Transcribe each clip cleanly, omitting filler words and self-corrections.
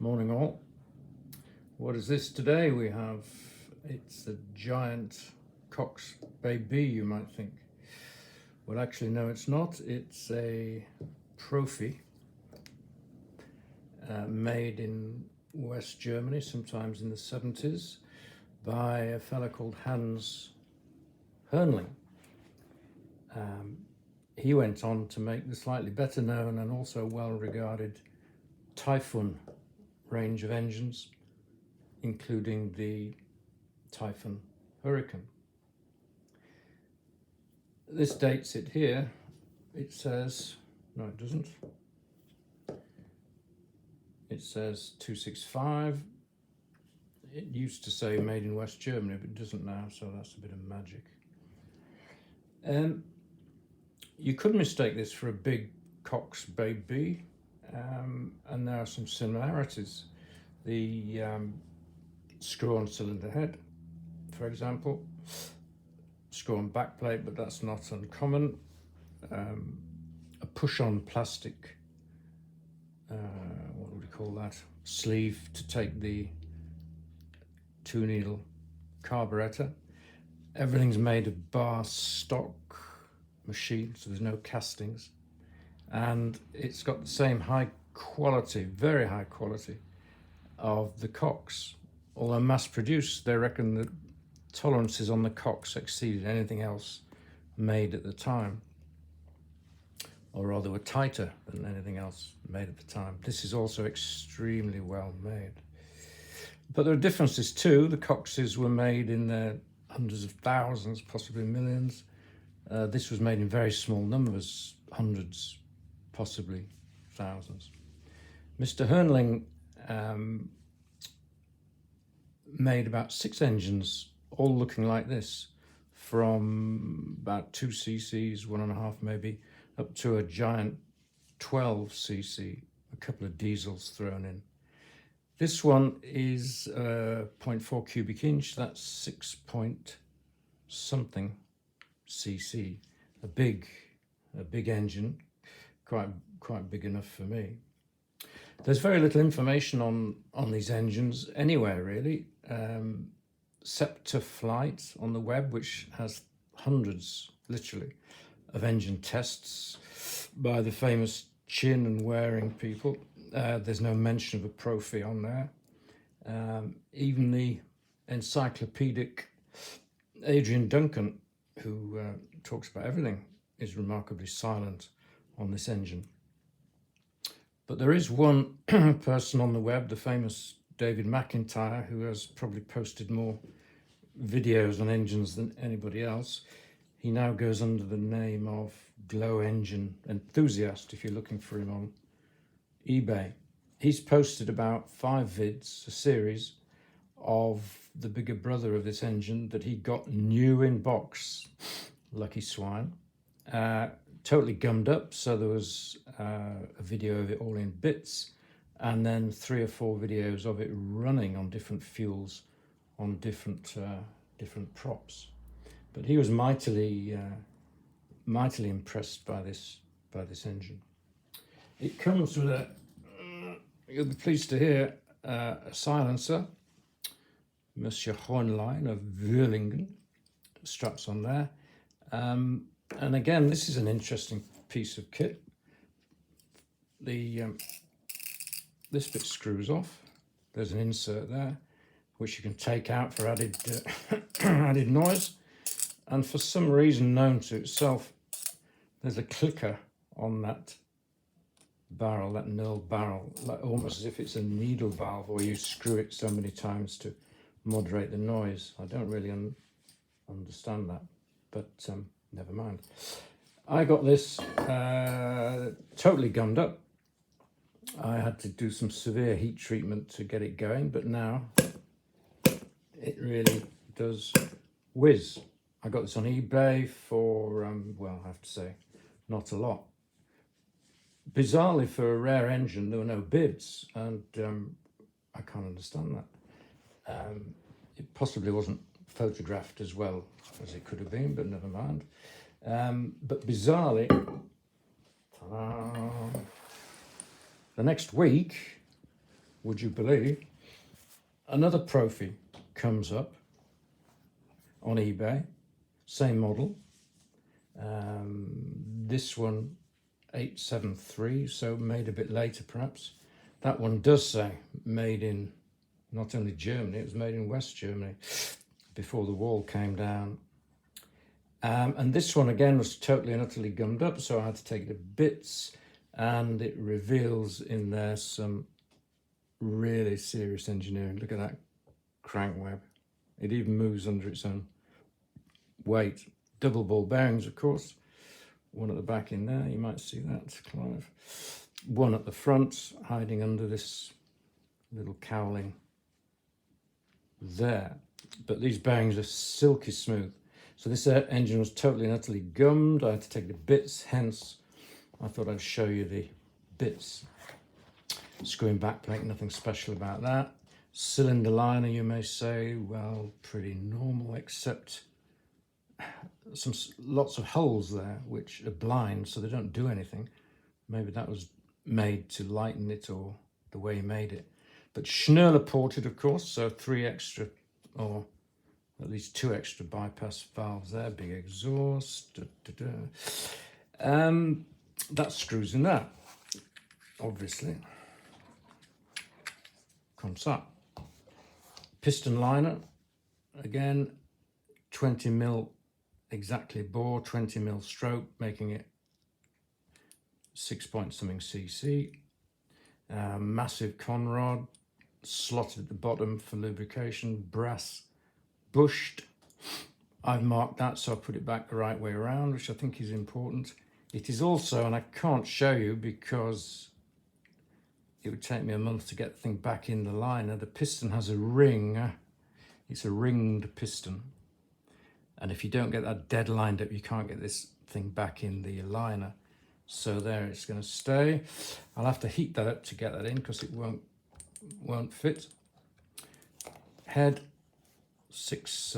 Morning all. What is this today? It's a giant Cox baby, you might think. Well, actually, no, it's not. It's a Profi made in West Germany, sometimes in the 70s, by a fellow called Hans Hernling. He went on to make the slightly better known and also well regarded Typhoon range of engines, including the Typhoon Hurricane. This dates it here. It says, no it doesn't. It says 265. It used to say made in West Germany, but it doesn't now, so that's a bit of magic. You could mistake this for a big Cox baby, and there are some similarities. The screw-on cylinder head, for example, screw-on backplate, but that's not uncommon. A push-on plastic, what would we call that, sleeve to take the 2-needle carburetor. Everything's made of bar stock machine, so there's no castings, and it's got the same high quality, very high quality of the Cox. Although mass produced, they reckon that tolerances on the Cox exceeded anything else made at the time, or rather were tighter than anything else made at the time. This is also extremely well made. But there are differences too. The Coxes were made in their hundreds of thousands, possibly millions. This was made in very small numbers, hundreds, possibly thousands. Mr. Hernling made about 6 engines, all looking like this, from about 2 cc's, 1.5 maybe, up to a giant 12 cc, a couple of diesels thrown in. This one is 0.4 cubic inch, that's 6 point something cc, a big engine, quite big enough for me. There's very little information on these engines anywhere really, except to Flight on the web, which has hundreds, literally, of engine tests by the famous chin and wearing people. There's no mention of a Profi on there. Even the encyclopedic Adrian Duncan, who talks about everything, is remarkably silent on this engine. But there is one person on the web, the famous David McIntyre, who has probably posted more videos on engines than anybody else. He now goes under the name of Glow Engine Enthusiast if you're looking for him on eBay. He's posted about 5 vids, a series of the bigger brother of this engine that he got new in box, lucky swine, totally gummed up, so there was a video of it all in bits, and then 3 or 4 videos of it running on different fuels on different props. But he was mightily impressed by this engine. It comes with a, you'll be pleased to hear, a silencer, Monsieur Hohenlein of Würlingen, straps on there. And again, this is an interesting piece of kit. This bit screws off. There's an insert there, which you can take out for added added noise. And for some reason known to itself, there's a clicker on that barrel, that knurled barrel, like almost as if it's a needle valve, or you screw it so many times to moderate the noise. I don't really understand that, but never mind. I got this totally gummed up. I had to do some severe heat treatment to get it going, but now it really does whiz. I got this on eBay for, well, I have to say, not a lot. Bizarrely, for a rare engine, there were no bids, and I can't understand that. It possibly wasn't photographed as well as it could have been, but never mind. But bizarrely, the next week, would you believe, another Profi comes up on eBay, same model. This one 873, so made a bit later perhaps. That one does say made in not only Germany, it was made in West Germany before the wall came down. And this one again was totally and utterly gummed up, so I had to take it to bits, and it reveals in there some really serious engineering. Look at that crank web. It even moves under its own weight. Double ball bearings, of course. One at the back in there, you might see that, Clive. One at the front, hiding under this little cowling there. But these bearings are silky smooth. So this engine was totally and utterly gummed. I had to take the bits, hence I thought I'd show you the bits. Screwing back plate, nothing special about that. Cylinder liner, you may say, well, pretty normal, except lots of holes there which are blind, so they don't do anything. Maybe that was made to lighten it, or the way he made it. But Schnerler ported, of course, so 3 extra, or at least 2 extra bypass valves there, big exhaust. That screws in there, obviously. Comes up. Piston liner, again, 20 mil exactly bore, 20 mil stroke, making it 6 point something cc. Massive conrod, slotted at the bottom for lubrication, brass bushed. I've marked that, so I put it back the right way around, which I think is important. It is also, and I can't show you because it would take me a month to get the thing back in the liner, the piston has a ring. It's a ringed piston. And if you don't get that dead lined up, you can't get this thing back in the liner. So there it's going to stay. I'll have to heat that up to get that in because it won't fit. Head, six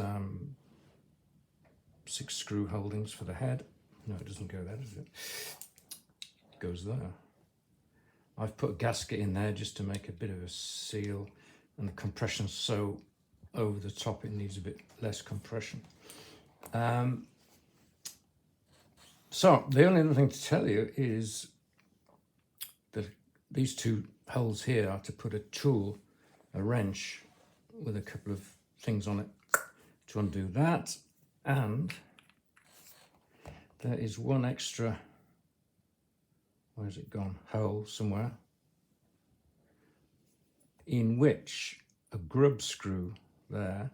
screw holdings for the head. No, it doesn't go there, does it? It goes there. I've put a gasket in there just to make a bit of a seal, and the compression's so over the top it needs a bit less compression. So the only other thing to tell you is that these 2 holes here are to put a tool, a wrench with a couple of things on it to undo that. And there is 1 extra, where's it gone, hole somewhere, in which a grub screw there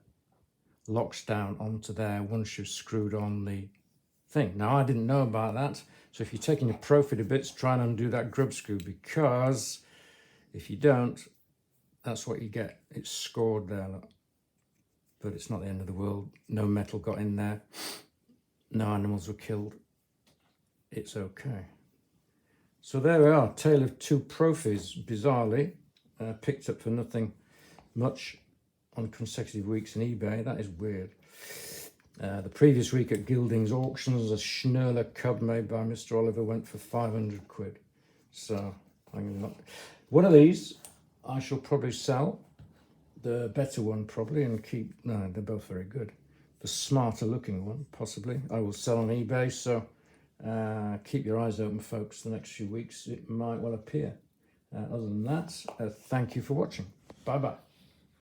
locks down onto there once you've screwed on the thing. Now, I didn't know about that, so if you're taking your Profi to bits, try and undo that grub screw, because if you don't, that's what you get. It's scored there, look. But it's not the end of the world. No metal got in there. No animals were killed. It's okay. So there we are, tale of 2 Profis, bizarrely, picked up for nothing much on consecutive weeks in eBay. That is weird. The previous week at Gilding's auctions, a Schnerler cub made by Mr. Oliver went for 500 quid. So one of these I shall probably sell, the better one probably, and keep, no, they're both very good. The smarter looking one, possibly, I will sell on eBay. So keep your eyes open, folks. The next few weeks it might well appear. Other than that, thank you for watching. Bye bye.